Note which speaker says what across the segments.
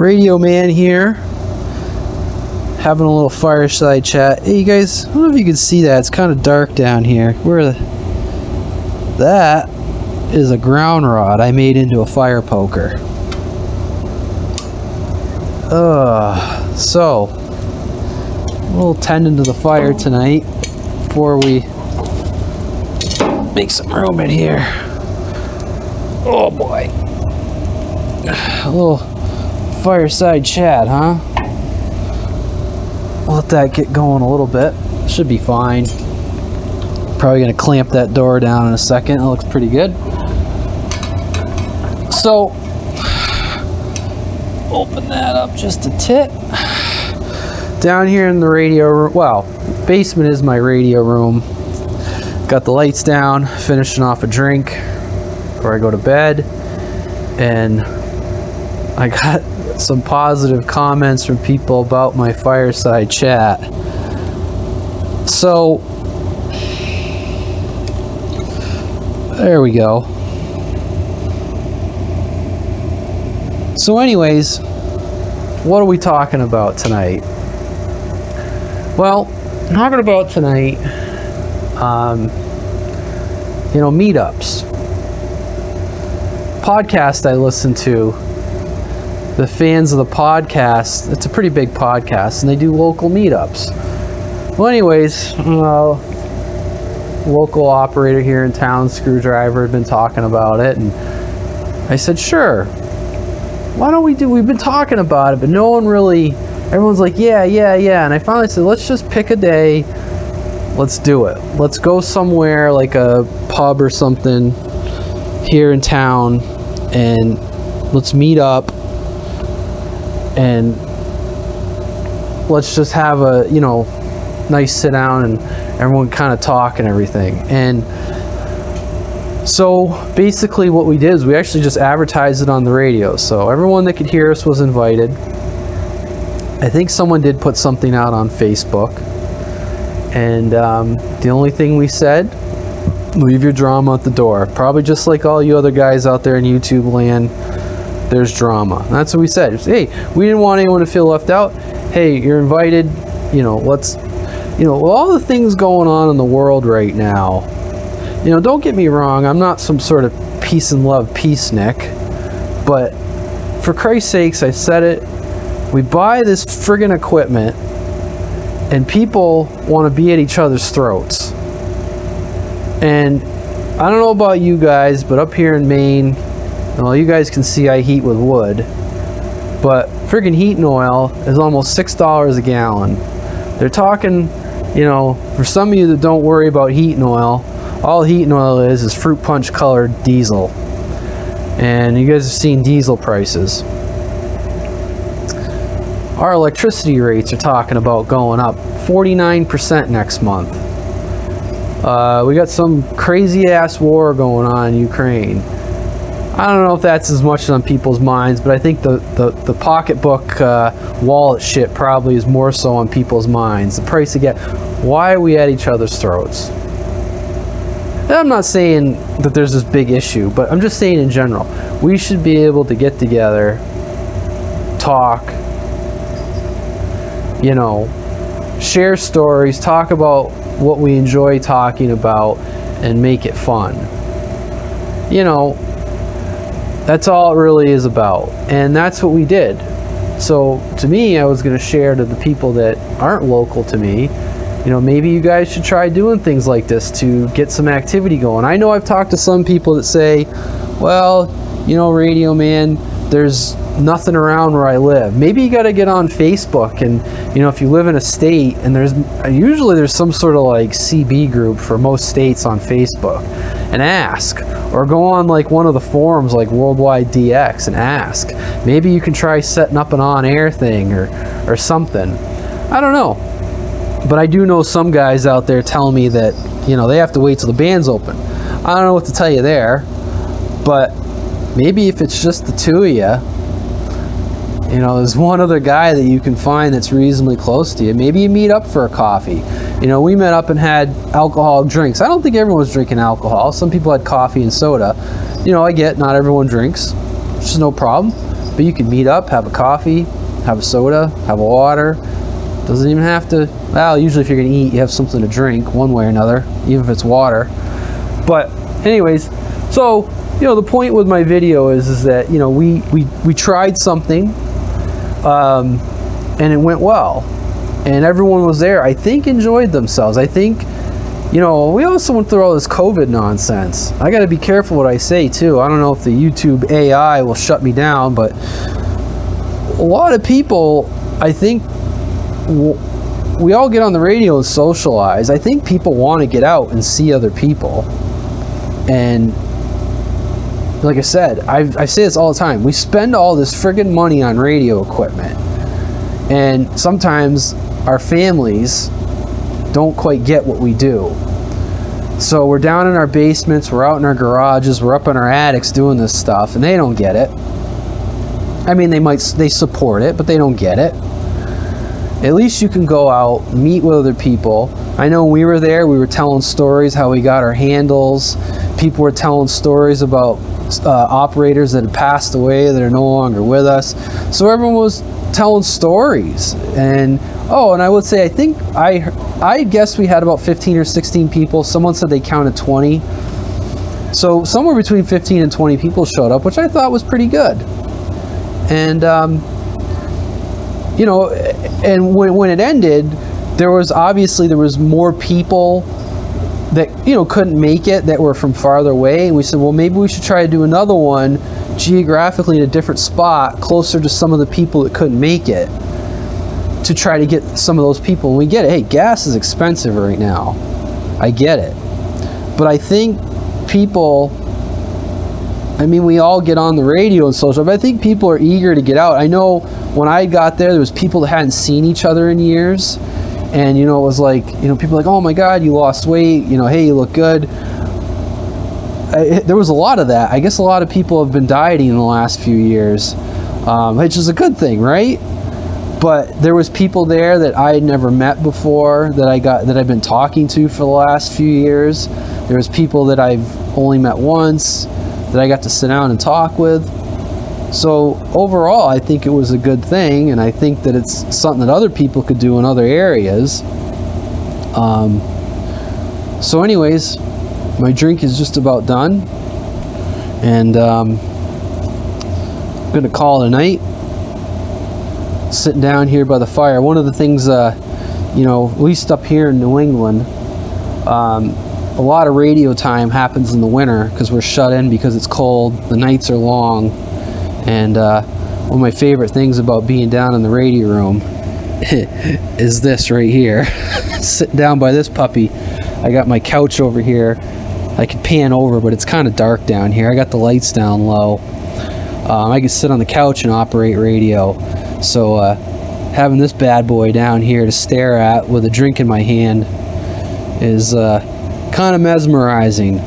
Speaker 1: Radio Man here, having a little fireside chat. Hey, you guys, I don't know if you can see that. It's kind of dark down here. That is a ground rod I made into a fire poker. So a little tending to the fire tonight before we make some room in here. Oh boy, a little fireside chat, huh? Let that get going a little bit. Should be fine. Probably gonna clamp that door down in a second. It looks pretty good. So open that up just a tit. Down here in the radio room, well, basement is my radio room. Got the lights down, finishing off a drink before I go to bed, and I got some positive comments from people about my fireside chat. So there we go. So anyways, what are we talking about tonight? Well, I'm talking about tonight, meetups. Podcast I listen to, the fans of the podcast, it's a pretty big podcast, and they do local meetups. Well, anyways, local operator here in town, Screwdriver, had been talking about it, and I said, sure. Why don't we've been talking about it, but no one really, everyone's like, yeah. And I finally said, let's just pick a day. Let's do it. Let's go somewhere like a pub or something here in town, and let's meet up and let's just have a, nice sit down and everyone kind of talk and everything. And so basically what we did is we actually just advertised it on the radio. So everyone that could hear us was invited. I think someone did put something out on Facebook. And the only thing we said, leave your drama at the door. Probably just like all you other guys out there in YouTube land, there's drama. And that's what we said. Hey, we didn't want anyone to feel left out. Hey, you're invited. Let's, all the things going on in the world right now. Don't get me wrong, I'm not some sort of peace and love peacenik, but for Christ's sakes, I said it, we buy this friggin' equipment and people want to be at each other's throats. And I don't know about you guys, but up here in Maine, well, you guys can see I heat with wood, but friggin' heating oil is almost $6 a gallon. They're talking, for some of you that don't worry about heating oil, all heating oil is fruit punch colored diesel. And you guys have seen diesel prices. Our electricity rates are talking about going up 49% next month. We got some crazy ass war going on in Ukraine. I don't know if that's as much on people's minds, but I think the pocketbook wallet shit probably is more so on people's minds. The price of gas. Why are we at each other's throats? I'm not saying that there's this big issue, but I'm just saying in general, we should be able to get together, talk, share stories, talk about what we enjoy talking about, and make it fun. That's all it really is about. And that's what we did. So to me, I was going to share to the people that aren't local to me, maybe you guys should try doing things like this to get some activity going. I know I've talked to some people that say, well, Radio Man, there's nothing around where I live. Maybe you got to get on Facebook, and if you live in a state, and there's some sort of like CB group for most states on Facebook, and ask, or go on like one of the forums like Worldwide DX and ask. Maybe you can try setting up an on-air thing or something. I don't know. But I do know some guys out there telling me that, they have to wait till the band's open. I don't know what to tell you there, but maybe if it's just the two of you, there's one other guy that you can find that's reasonably close to you. Maybe you meet up for a coffee. We met up and had alcoholic drinks. I don't think everyone was drinking alcohol. Some people had coffee and soda. I get not everyone drinks, which is no problem. But you can meet up, have a coffee, have a soda, have a water. Doesn't even have to, well, usually if you're gonna eat, you have something to drink one way or another, even if it's water. But anyways, so, you know, the point with my video is that, you know, we tried something, and it went well. And everyone was there, I think, enjoyed themselves. I think, you know, we also went through all this COVID nonsense. I gotta be careful what I say too. I don't know if the YouTube AI will shut me down, but a lot of people, I think, we all get on the radio and socialize. I think people want to get out and see other people. And like I said, I say this all the time. We spend all this friggin' money on radio equipment. And sometimes our families don't quite get what we do. So we're down in our basements, we're out in our garages, we're up in our attics doing this stuff, and they don't get it. I mean, they support it, but they don't get it. At least you can go out, meet with other people. I know when we were there, we were telling stories how we got our handles. People were telling stories about operators that had passed away that are no longer with us. So everyone was telling stories. And I would say, I think I guess we had about 15 or 16 people. Someone said they counted 20. So somewhere between 15 and 20 people showed up, which I thought was pretty good. And you know, and when it ended, there was more people that, you know, couldn't make it, that were from farther away. And we said, well, maybe we should try to do another one geographically in a different spot, closer to some of the people that couldn't make it, to try to get some of those people. And we get it. Hey, gas is expensive right now. I get it. But I think people, I mean, we all get on the radio and social, but I think people are eager to get out. I know when I got there was people that hadn't seen each other in years. And, you know, it was like, you know, people were like, oh my God, you lost weight. You know, hey, you look good. There was a lot of that. I guess a lot of people have been dieting in the last few years, which is a good thing, right? But there was people there that I had never met before, that I've been talking to for the last few years. There was people that I've only met once, that I got to sit down and talk with. So overall, I think it was a good thing, and I think that it's something that other people could do in other areas. So anyways, my drink is just about done, and I'm gonna call it a night. Sitting down here by the fire. One of the things, you know, at least up here in New England, a lot of radio time happens in the winter because we're shut in because it's cold, the nights are long. And one of my favorite things about being down in the radio room is this right here. Sitting down by this puppy. I got my couch over here. I could pan over, but it's kind of dark down here. I got the lights down low. I can sit on the couch and operate radio. So having this bad boy down here to stare at with a drink in my hand is kind of mesmerizing.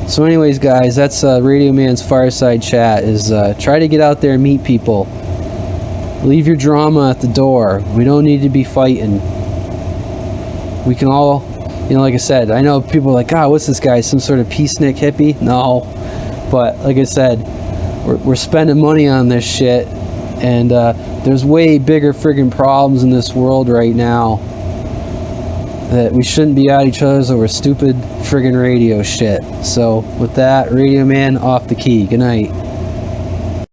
Speaker 1: So anyways, guys, that's Radio Man's Fireside Chat, is try to get out there and meet people. Leave your drama at the door. We don't need to be fighting. We can all, you know, like I said, I know people are like, God, what's this guy, some sort of peacenik hippie? No. But like I said, we're spending money on this shit, and there's way bigger friggin' problems in this world right now that we shouldn't be at each other's over stupid friggin' radio shit. So with that, Radio Man off the key. Good night.